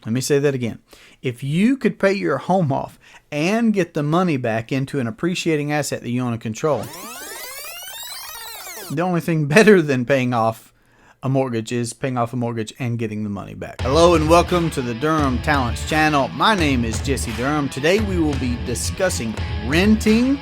Let me say that again. If you could pay your home off and get the money back into an appreciating asset that you own and control, the only thing better than paying off a mortgage is paying off a mortgage and getting the money back. Hello and welcome to the Durham Talents channel. My name is Jesse Durham. Today we will be discussing renting,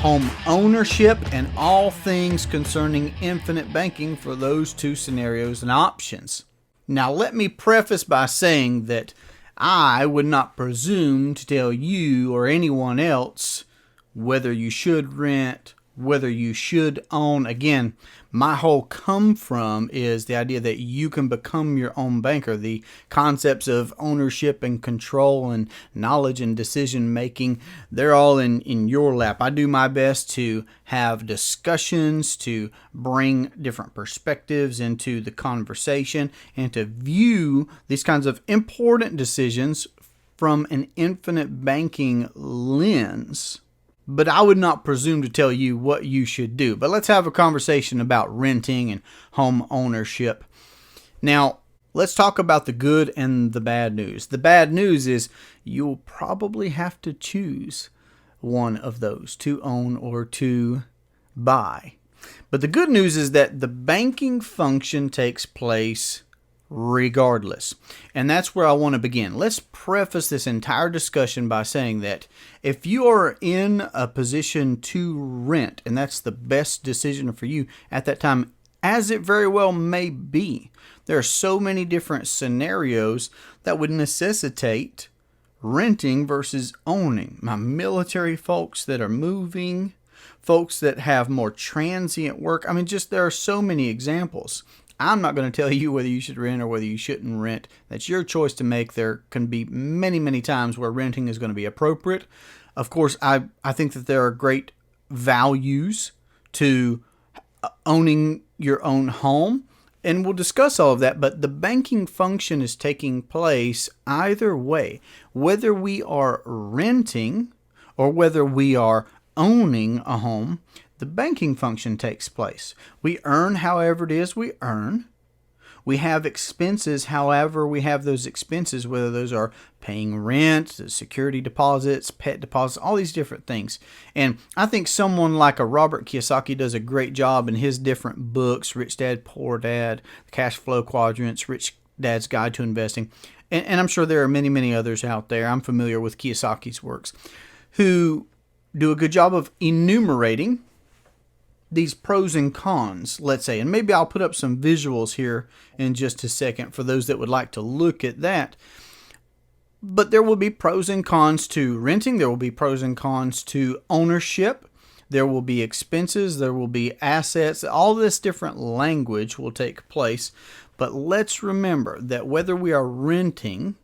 home ownership, and all things concerning infinite banking for those two scenarios and options. Now, let me preface by saying that I would not presume to tell you or anyone else whether you should rent, whether you should own. Again, my whole come from is the idea that you can become your own banker. The concepts of ownership and control and knowledge and decision making, they're all in your lap. I do my best to have discussions, to bring different perspectives into the conversation, and to view these kinds of important decisions from an infinite banking lens. But I would not presume to tell you what you should do. But let's have a conversation about renting and home ownership. Now, let's talk about the good and the bad news. The bad news is you'll probably have to choose one of those, to own or to buy. But the good news is that the banking function takes place regardless. And that's where I want to begin. Let's preface this entire discussion by saying that if you are in a position to rent, and that's the best decision for you at that time, as it very well may be, there are so many different scenarios that would necessitate renting versus owning. My military folks that are moving, folks that have more transient work. There are so many examples. I'm not going to tell you whether you should rent or whether you shouldn't rent. That's your choice to make. There can be many, many times where renting is going to be appropriate. Of course, I think that there are great values to owning your own home, and we'll discuss all of that, but the banking function is taking place either way. Whether we are renting or whether we are owning a home, the banking function takes place. We earn however it is we earn. We have expenses however we have those expenses, whether those are paying rent, security deposits, pet deposits, all these different things. And I think someone like a Robert Kiyosaki does a great job in his different books, Rich Dad, Poor Dad, Cash Flow Quadrants, Rich Dad's Guide to Investing. And I'm sure there are many, many others out there. I'm familiar with Kiyosaki's works who do a good job of enumerating these pros and cons, let's say. And maybe I'll put up some visuals here in just a second for those that would like to look at that. But there will be pros and cons to renting. There will be pros and cons to ownership. There will be expenses. There will be assets. All this different language will take place. But let's remember that whether we are renting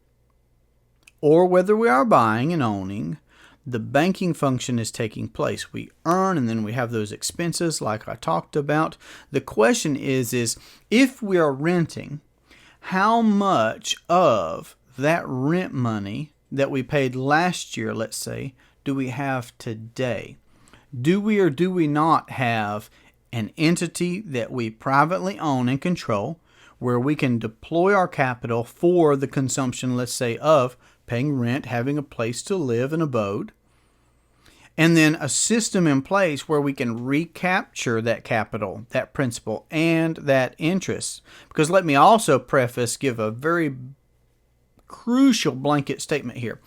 or whether we are buying and owning, the banking function is taking place. We earn and then we have those expenses like I talked about. The question is if we are renting, how much of that rent money that we paid last year, let's say, do we have today? Do we or do we not have an entity that we privately own and control where we can deploy our capital for the consumption, let's say, of paying rent, having a place to live and abode, and then a system in place where we can recapture that capital, that principal, and that interest? Because let me also give a very crucial blanket statement here.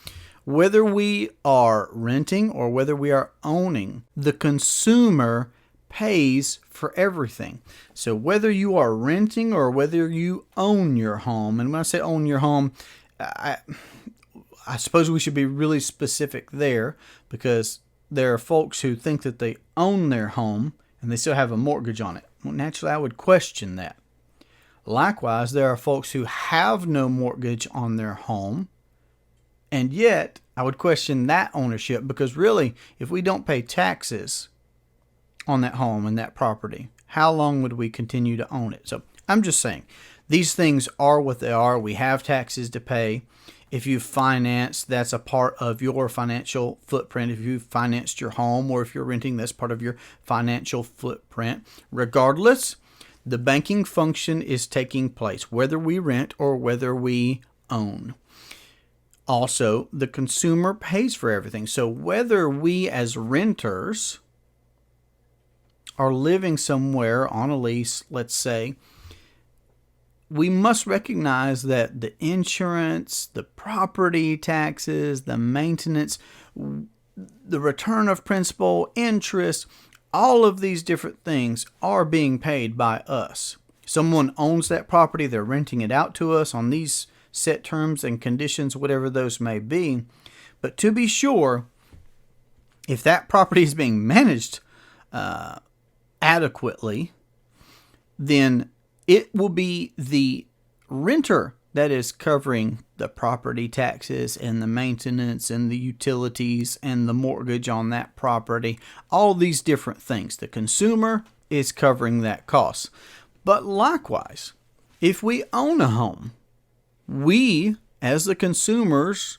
Whether we are renting or whether we are owning, the consumer pays for everything. So whether you are renting or whether you own your home, and when I say own your home, I suppose we should be really specific there, because there are folks who think that they own their home and they still have a mortgage on it. Well, naturally, I would question that. Likewise, there are folks who have no mortgage on their home, and yet I would question that ownership, because really, if we don't pay taxes on that home and that property, how long would we continue to own it? So I'm just saying, these things are what they are. We have taxes to pay. If you finance, that's a part of your financial footprint. If you financed your home or if you're renting, that's part of your financial footprint. Regardless, the banking function is taking place, whether we rent or whether we own. Also, the consumer pays for everything. So whether we as renters are living somewhere on a lease, let's say, we must recognize that the insurance, the property taxes, the maintenance, the return of principal, interest, all of these different things are being paid by us. Someone owns that property, they're renting it out to us on these set terms and conditions, whatever those may be. But to be sure, if that property is being managed adequately, then it will be the renter that is covering the property taxes and the maintenance and the utilities and the mortgage on that property, all these different things. The consumer is covering that cost. But likewise, if we own a home, we, as the consumers,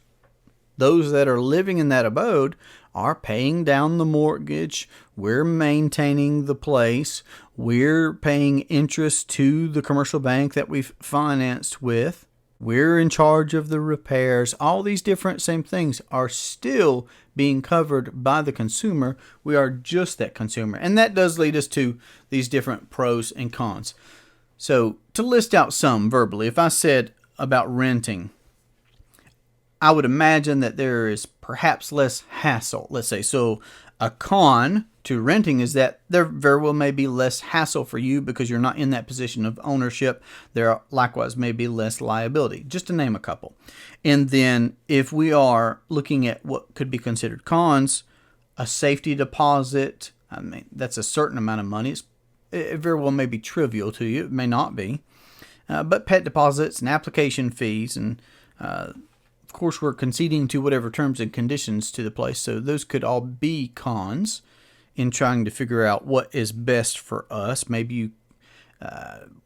those that are living in that abode, are paying down the mortgage. We're maintaining the place. We're paying interest to the commercial bank that we've financed with. We're in charge of the repairs. All these different same things are still being covered by the consumer. We are just that consumer. And that does lead us to these different pros and cons. So to list out some verbally, if I said about renting, I would imagine that there is perhaps less hassle, let's say. So a con to renting is that there very well may be less hassle for you because you're not in that position of ownership. There likewise may be less liability, just to name a couple. And then if we are looking at what could be considered cons, a safety deposit, I mean, that's a certain amount of money. It very well may be trivial to you. It may not be. But pet deposits and application fees, and of course we're conceding to whatever terms and conditions to the place, so those could all be cons in trying to figure out what is best for us. Maybe you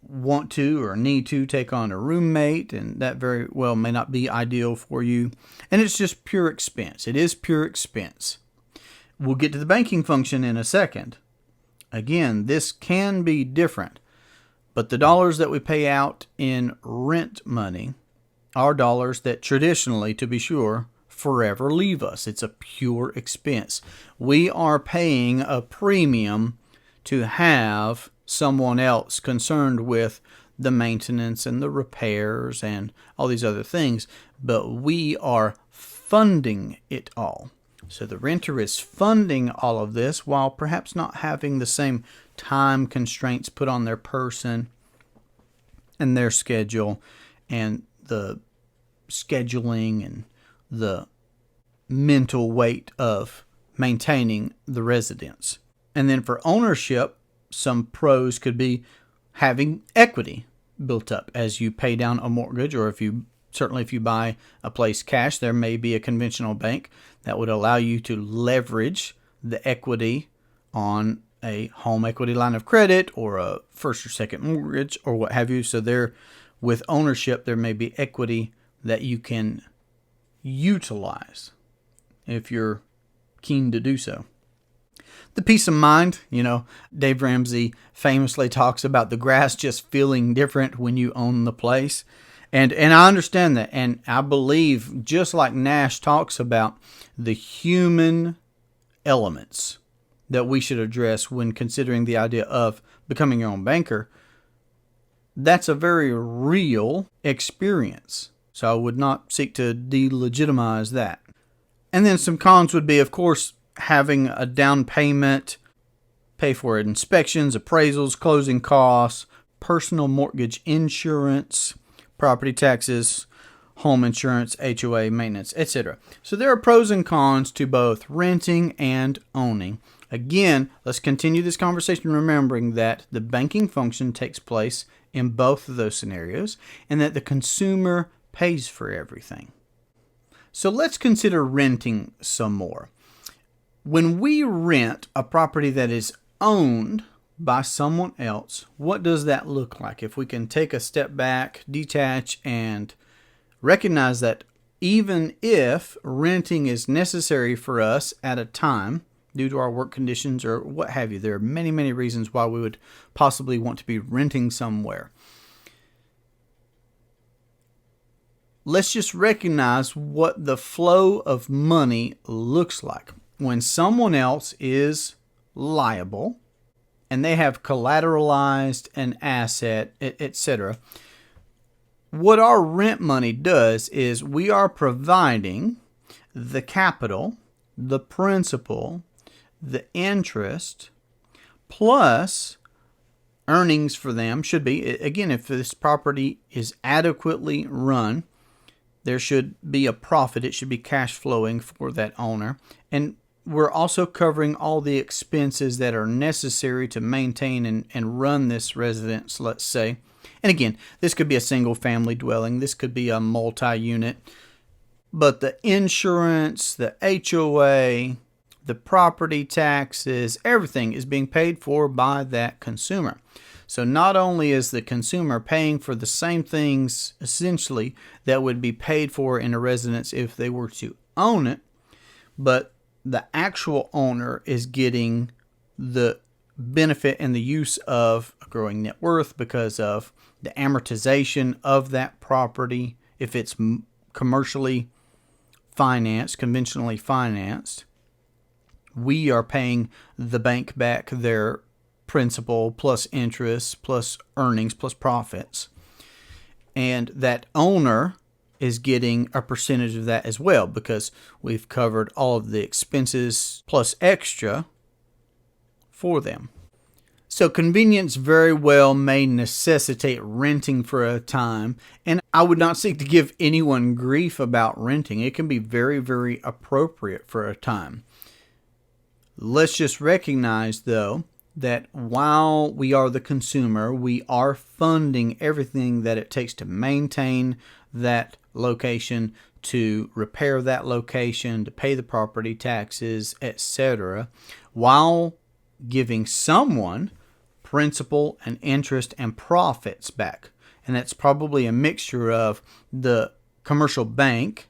want to or need to take on a roommate, and that very well may not be ideal for you. And it's just pure expense. It is pure expense. We'll get to the banking function in a second. Again, this can be different, but the dollars that we pay out in rent money are dollars that traditionally, to be sure, forever leave us. It's a pure expense. We are paying a premium to have someone else concerned with the maintenance and the repairs and all these other things, but we are funding it all. So the renter is funding all of this while perhaps not having the same time constraints put on their person and their schedule and the scheduling and the mental weight of maintaining the residence. And then for ownership, some pros could be having equity built up as you pay down a mortgage, or if you buy a place cash, there may be a conventional bank that would allow you to leverage the equity on a home equity line of credit or a first or second mortgage or what have you. So there, with ownership, there may be equity that you can utilize if you're keen to do so. The peace of mind, Dave Ramsey famously talks about the grass just feeling different when you own the place. And I understand that. And I believe, just like Nash talks about, the human elements that we should address when considering the idea of becoming your own banker, that's a very real experience. So I would not seek to delegitimize that. And then some cons would be, of course, having a down payment, pay for inspections, appraisals, closing costs, personal mortgage insurance, property taxes, home insurance, HOA, maintenance, etc. So there are pros and cons to both renting and owning. Again, let's continue this conversation remembering that the banking function takes place in both of those scenarios and that the consumer pays for everything. So let's consider renting some more. When we rent a property that is owned by someone else, what does that look like? If we can take a step back, detach, and recognize that even if renting is necessary for us at a time due to our work conditions or what have you, there are many, many reasons why we would possibly want to be renting somewhere. let's just recognize what the flow of money looks like. When someone else is liable and they have collateralized an asset, etc., what our rent money does is we are providing the capital, the principal, the interest, plus earnings for them should be, again, if this property is adequately run, there should be a profit. It should be cash flowing for that owner. And we're also covering all the expenses that are necessary to maintain and run this residence, let's say. And again, this could be a single family dwelling. This could be a multi-unit. But the insurance, the HOA, the property taxes, everything is being paid for by that consumer. So not only is the consumer paying for the same things, essentially, that would be paid for in a residence if they were to own it, but the actual owner is getting the benefit and the use of a growing net worth because of the amortization of that property if it's commercially financed, conventionally financed. We are paying the bank back their principal plus interest plus earnings plus profits. And that owner is getting a percentage of that as well because we've covered all of the expenses plus extra for them. So convenience very well may necessitate renting for a time, and I would not seek to give anyone grief about renting. It can be very, very appropriate for a time. Let's just recognize, though, that while we are the consumer, we are funding everything that it takes to maintain that location, to repair that location, to pay the property taxes, etc., while giving someone principal and interest and profits back. And that's probably a mixture of the commercial bank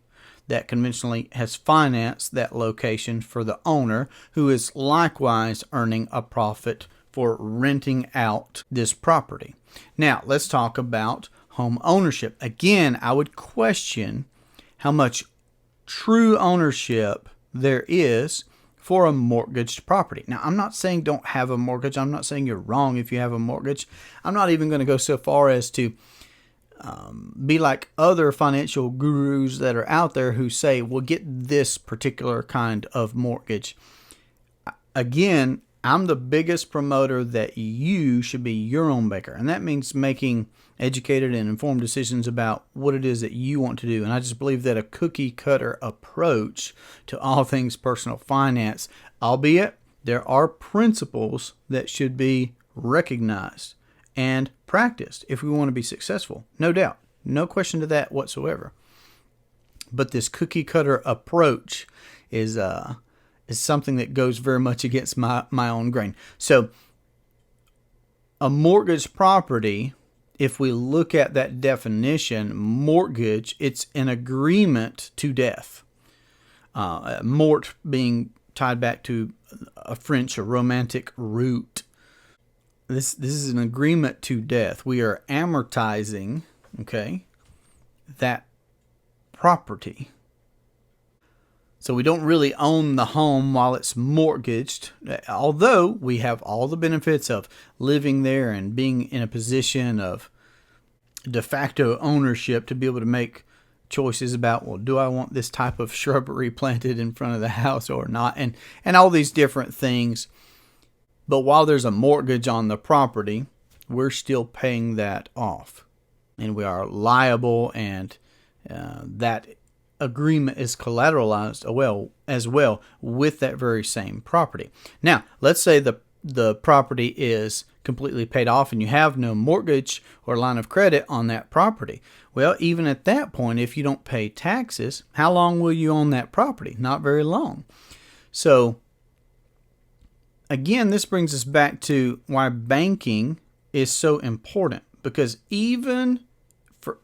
that conventionally has financed that location for the owner, who is likewise earning a profit for renting out this property. Now, let's talk about home ownership. Again, I would question how much true ownership there is for a mortgaged property. Now, I'm not saying don't have a mortgage. I'm not saying you're wrong if you have a mortgage. I'm not even going to go so far as to be like other financial gurus that are out there who say, well, get this particular kind of mortgage. Again, I'm the biggest promoter that you should be your own banker. And that means making educated and informed decisions about what it is that you want to do. And I just believe that a cookie cutter approach to all things personal finance, albeit there are principles that should be recognized and practiced if we want to be successful. No doubt. No question to that whatsoever. But this cookie cutter approach is something that goes very much against my own grain. So a mortgaged property, if we look at that definition, mortgage, it's an agreement to death. Mort being tied back to a French or romantic root. This is an agreement to death. We are amortizing, that property. So we don't really own the home while it's mortgaged, although we have all the benefits of living there and being in a position of de facto ownership to be able to make choices about, well, do I want this type of shrubbery planted in front of the house or not? And all these different things. But while there's a mortgage on the property, we're still paying that off. And we are liable, and that agreement is collateralized as well with that very same property. Now, let's say the property is completely paid off and you have no mortgage or line of credit on that property. Well, even at that point, if you don't pay taxes, how long will you own that property? Not very long. So again, this brings us back to why banking is so important, because even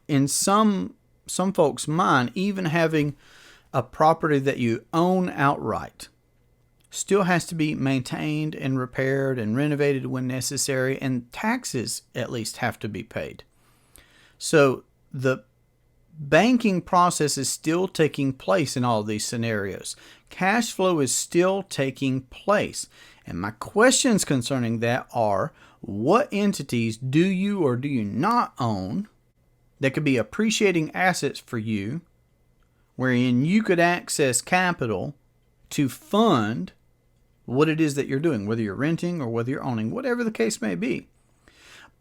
in some folks' mind, even having a property that you own outright still has to be maintained and repaired and renovated when necessary, and taxes at least have to be paid. So the banking process is still taking place in all of these scenarios. Cash flow is still taking place. And my questions concerning that are, what entities do you or do you not own that could be appreciating assets for you, wherein you could access capital to fund what it is that you're doing, whether you're renting or whether you're owning, whatever the case may be.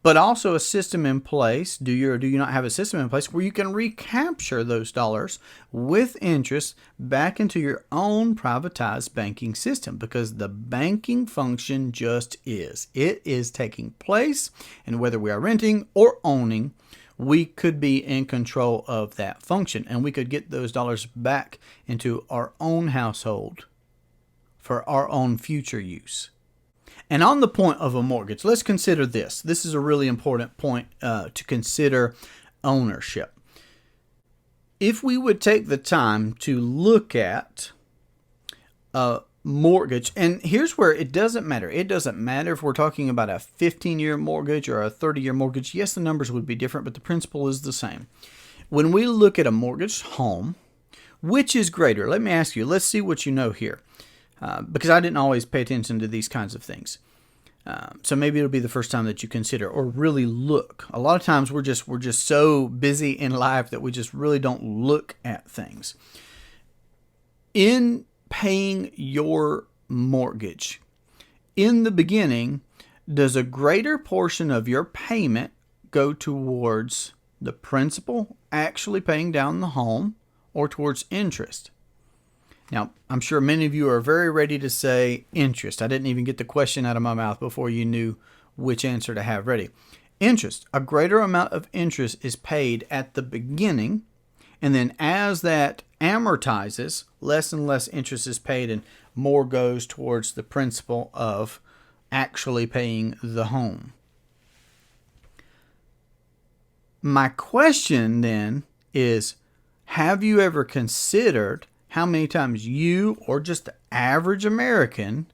But also a system in place, do you or do you not have a system in place where you can recapture those dollars with interest back into your own privatized banking system? Because the banking function just is. It is taking place, and whether we are renting or owning, we could be in control of that function, and we could get those dollars back into our own household for our own future use. And on the point of a mortgage, let's consider this. This is a really important point to consider ownership. If we would take the time to look at a mortgage, and here's where it doesn't matter. It doesn't matter if we're talking about a 15-year mortgage or a 30-year mortgage. Yes, the numbers would be different, but the principle is the same. When we look at a mortgaged home, which is greater? Let me ask you. Let's see what you know here. Because I didn't always pay attention to these kinds of things. So maybe it'll be the first time that you consider or really look. A lot of times we're just so busy in life that we just really don't look at things. In paying your mortgage, in the beginning, does a greater portion of your payment go towards the principal actually paying down the home or towards interest? Now, I'm sure many of you are very ready to say interest. I didn't even get the question out of my mouth before you knew which answer to have ready. Interest. A greater amount of interest is paid at the beginning, and then as that amortizes, less and less interest is paid and more goes towards the principal of actually paying the home. My question then is, have you ever considered how many times you, or just the average American,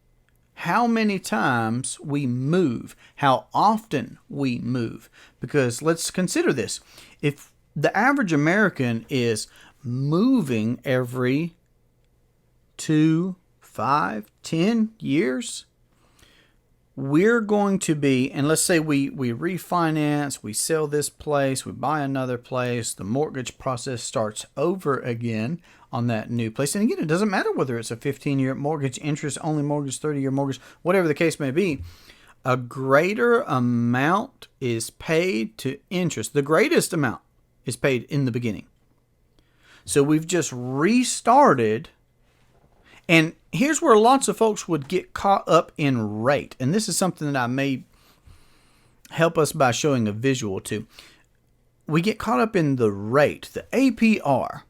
how many times we move, how often we move? Because let's consider this. If the average American is moving every 2, 5, 10 years, we're going to be, and let's say we refinance, we sell this place, we buy another place, the mortgage process starts over again on that new place. And again, it doesn't matter whether it's a 15-year mortgage, interest-only mortgage, 30-year mortgage, whatever the case may be, a greater amount is paid to interest. The greatest amount is paid in the beginning. So we've just restarted. And here's where lots of folks would get caught up in rate. And this is something that I may help us by showing a visual to. We get caught up in the rate, the APR.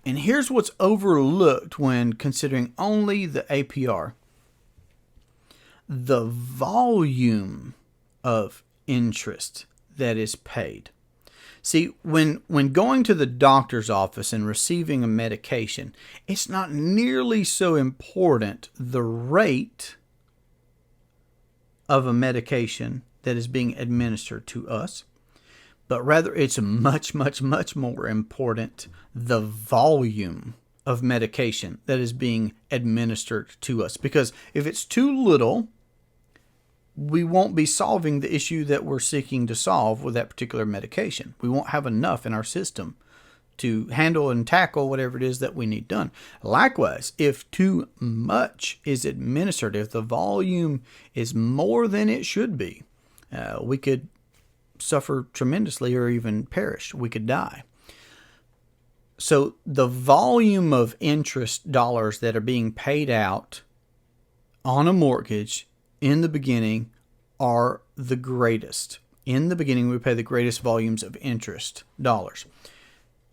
And here's what's overlooked when considering only the APR. The volume of interest that is paid. See, when going to the doctor's office and receiving a medication, it's not nearly so important the rate of a medication that is being administered to us, but rather it's much, much, much more important the volume of medication that is being administered to us. Because if it's too little, we won't be solving the issue that we're seeking to solve with that particular medication. We won't have enough in our system to handle and tackle whatever it is that we need done. Likewise, if too much is administered, if the volume is more than it should be, we could suffer tremendously or even perish. We could die. So the volume of interest dollars that are being paid out on a mortgage in the beginning are the greatest. In the beginning, we pay the greatest volumes of interest dollars.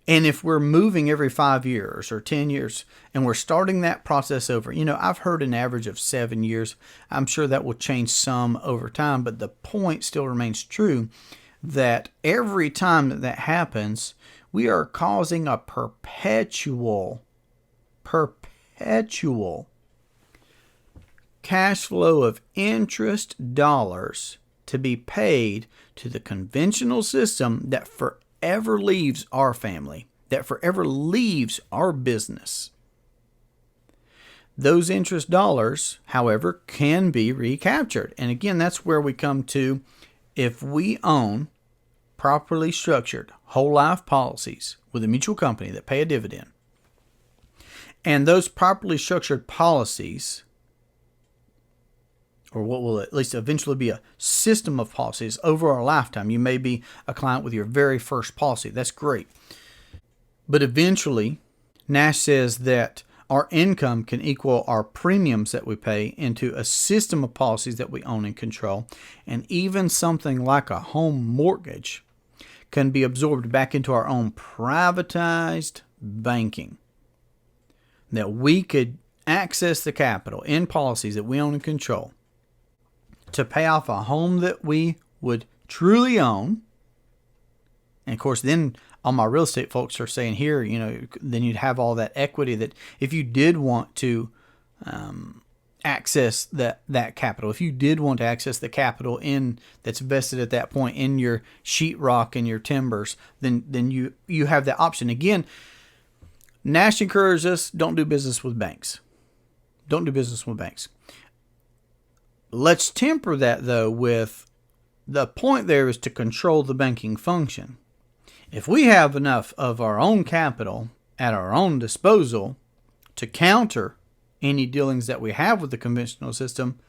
And if we're moving every 5 years or 10 years and we're starting that process over, I've heard an average of 7 years. I'm sure that will change some over time, but the point still remains true that every time that happens, we are causing a perpetual cash flow of interest dollars to be paid to the conventional system that forever forever leaves our family, that forever leaves our business. Those interest dollars, however, can be recaptured. And again, that's where we come to, if we own properly structured whole life policies with a mutual company that pay a dividend, and those properly structured policies, or what will at least eventually be a system of policies over our lifetime. You may be a client with your very first policy. That's great. But eventually, Nash says that our income can equal our premiums that we pay into a system of policies that we own and control. And even something like a home mortgage can be absorbed back into our own privatized banking. That we could access the capital in policies that we own and control to pay off a home that we would truly own. And of course, then all my real estate folks are saying here, then you'd have all that equity that if you did want to access that capital, if you did want to access the capital that's vested at that point in your sheetrock and your timbers, then you have that option. Again, Nash encourages us, don't do business with banks. Don't do business with banks. Let's temper that, though, with the point there is to control the banking function. If we have enough of our own capital at our own disposal to counter any dealings that we have with the conventional system,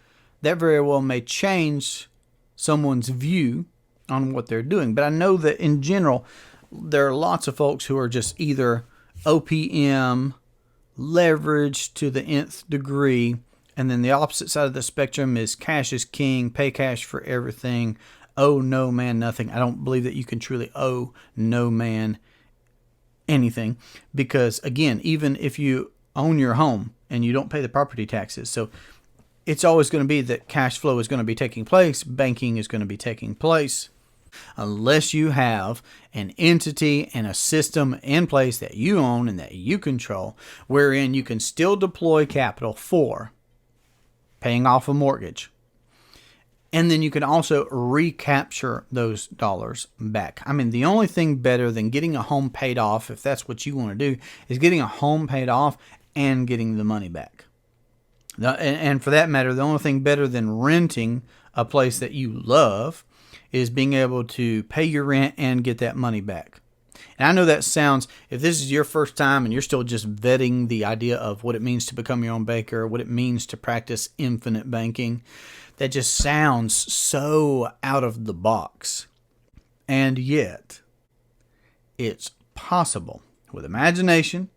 that very well may change someone's view on what they're doing. But I know that in general, there are lots of folks who are just either OPM, leverage to the nth degree, and then the opposite side of the spectrum is cash is king, pay cash for everything, owe no man nothing. I don't believe that you can truly owe no man anything because, again, even if you own your home and you don't pay the property taxes, so it's always going to be that cash flow is going to be taking place, banking is going to be taking place, unless you have an entity and a system in place that you own and that you control, wherein you can still deploy capital for paying off a mortgage. And then you can also recapture those dollars back. I mean, the only thing better than getting a home paid off, if that's what you want to do, is getting a home paid off and getting the money back. And for that matter, the only thing better than renting a place that you love is being able to pay your rent and get that money back. And I know that sounds, if this is your first time and you're still just vetting the idea of what it means to become your own banker, what it means to practice infinite banking, that just sounds so out of the box. And yet, it's possible with imagination,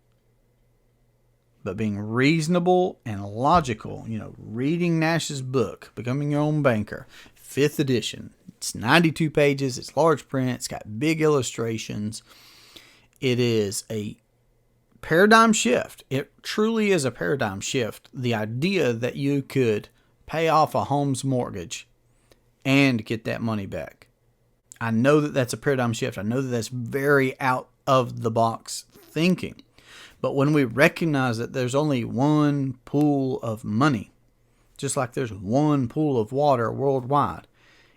but being reasonable and logical. Reading Nash's book, Becoming Your Own Banker, 5th edition. It's 92 pages. It's large print. It's got big illustrations. It is a paradigm shift. It truly is a paradigm shift. The idea that you could pay off a home's mortgage and get that money back. I know that that's a paradigm shift. I know that that's very out of the box thinking. But when we recognize that there's only one pool of money, just like there's one pool of water worldwide,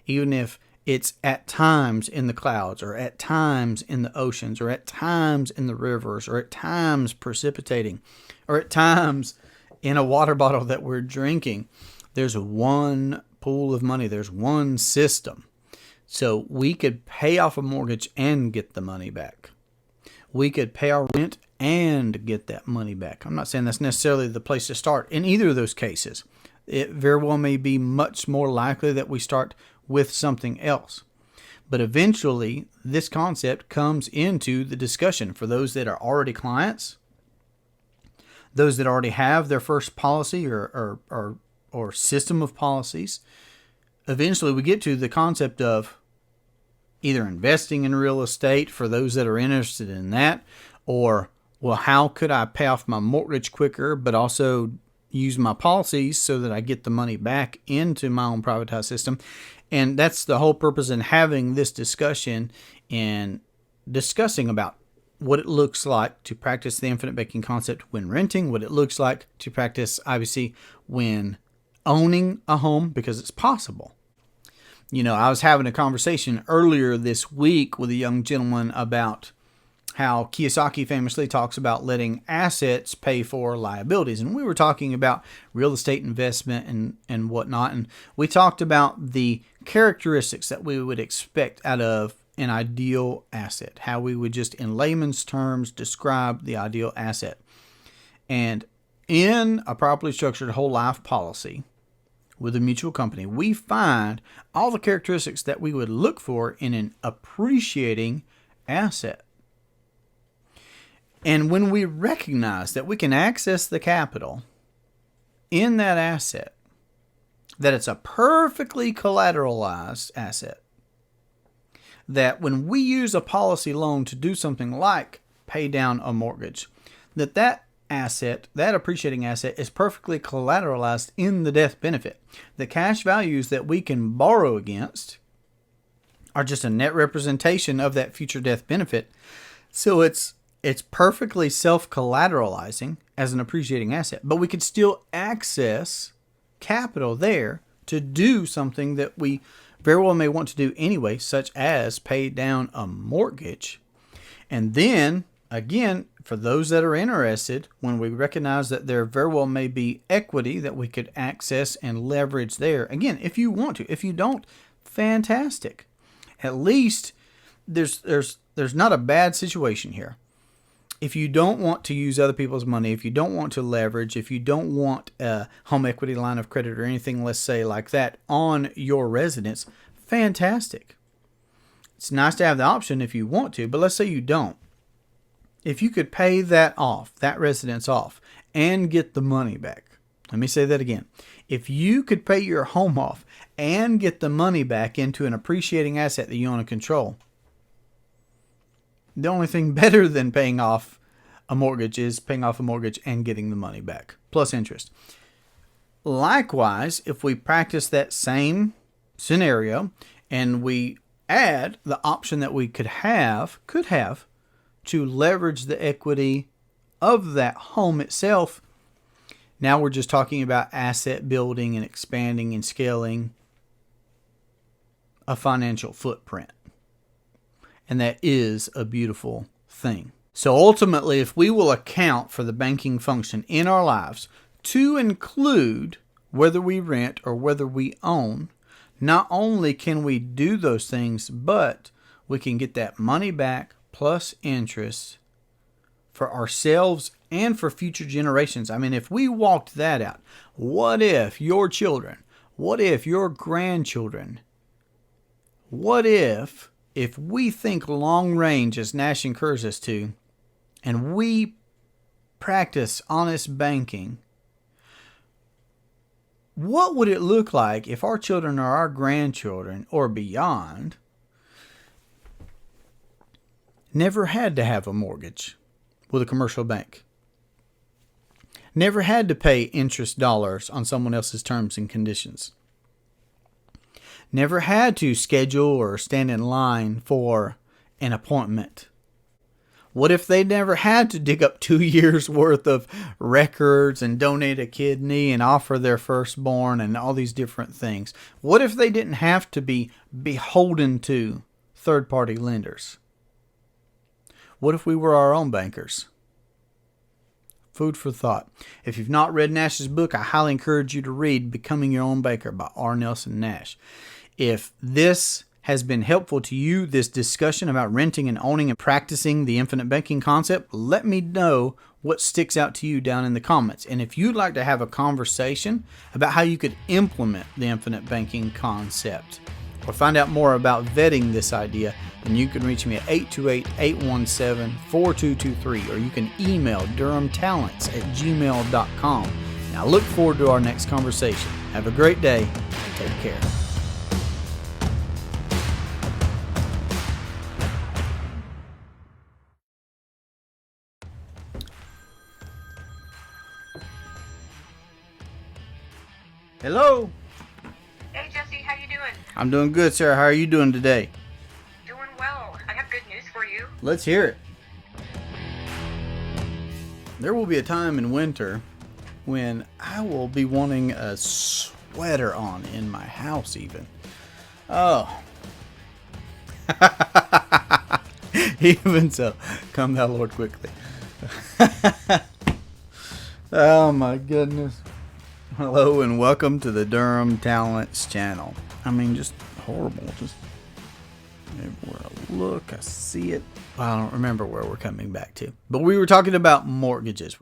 even if it's at times in the clouds or at times in the oceans or at times in the rivers or at times precipitating or at times in a water bottle that we're drinking, there's one pool of money. There's one system. So we could pay off a mortgage and get the money back. We could pay our rent and get that money back. I'm not saying that's necessarily the place to start in either of those cases. It very well may be much more likely that we start with something else. But eventually, this concept comes into the discussion for those that are already clients, those that already have their first policy or system of policies. Eventually, we get to the concept of either investing in real estate for those that are interested in that, or, well, how could I pay off my mortgage quicker, but also use my policies so that I get the money back into my own privatized system? And that's the whole purpose in having this discussion and discussing about what it looks like to practice the infinite banking concept when renting, what it looks like to practice, obviously, when owning a home, because it's possible. I was having a conversation earlier this week with a young gentleman about how Kiyosaki famously talks about letting assets pay for liabilities. And we were talking about real estate investment and whatnot. And we talked about the characteristics that we would expect out of an ideal asset, how we would just, in layman's terms, describe the ideal asset. And in a properly structured whole life policy with a mutual company, we find all the characteristics that we would look for in an appreciating asset. And when we recognize that we can access the capital in that asset, that it's a perfectly collateralized asset, that when we use a policy loan to do something like pay down a mortgage, that asset, that appreciating asset, is perfectly collateralized in the death benefit. The cash values that we can borrow against are just a net representation of that future death benefit. So it's perfectly self-collateralizing as an appreciating asset, but we could still access capital there to do something that we very well may want to do anyway, such as pay down a mortgage. And then, again, for those that are interested, when we recognize that there very well may be equity that we could access and leverage there, again, if you want to. If you don't, fantastic. At least there's not a bad situation here. If you don't want to use other people's money, if you don't want to leverage, if you don't want a home equity line of credit or anything, let's say like that, on your residence, fantastic. It's nice to have the option if you want to, but let's say you don't. If you could pay that off, that residence off, and get the money back. Let me say that again. If you could pay your home off and get the money back into an appreciating asset that you want to control, the only thing better than paying off a mortgage is paying off a mortgage and getting the money back, plus interest. Likewise, if we practice that same scenario and we add the option that we could have to leverage the equity of that home itself, now we're just talking about asset building and expanding and scaling a financial footprint. And that is a beautiful thing. So ultimately, if we will account for the banking function in our lives to include whether we rent or whether we own, not only can we do those things, but we can get that money back plus interest for ourselves and for future generations. I mean, if we walked that out, what if your children, what if your grandchildren, what if we think long range as Nash encourages us to, and we practice honest banking, what would it look like if our children or our grandchildren or beyond never had to have a mortgage with a commercial bank? Never had to pay interest dollars on someone else's terms and conditions? Never had to schedule or stand in line for an appointment? What if they never had to dig up 2 years worth of records and donate a kidney and offer their firstborn and all these different things? What if they didn't have to be beholden to third-party lenders? What if we were our own bankers? Food for thought. If you've not read Nash's book, I highly encourage you to read Becoming Your Own Banker by R. Nelson Nash. If this has been helpful to you, this discussion about renting and owning and practicing the infinite banking concept, let me know what sticks out to you down in the comments. And if you'd like to have a conversation about how you could implement the infinite banking concept or find out more about vetting this idea, then you can reach me at 828-817-4223, or you can email durhamtalents@gmail.com. And I look forward to our next conversation. Have a great day. Take care. Hello. Hey Jesse, how you doing? I'm doing good, Sarah. How are you doing today? Doing well. I have good news for you. Let's hear it. There will be a time in winter when I will be wanting a sweater on in my house even. Oh. Even so, come thou Lord quickly. Oh my goodness. Hello and welcome to the Durham Talents channel. I mean, just horrible. Just everywhere I look, I see it. I don't remember where we're coming back to. But we were talking about mortgages.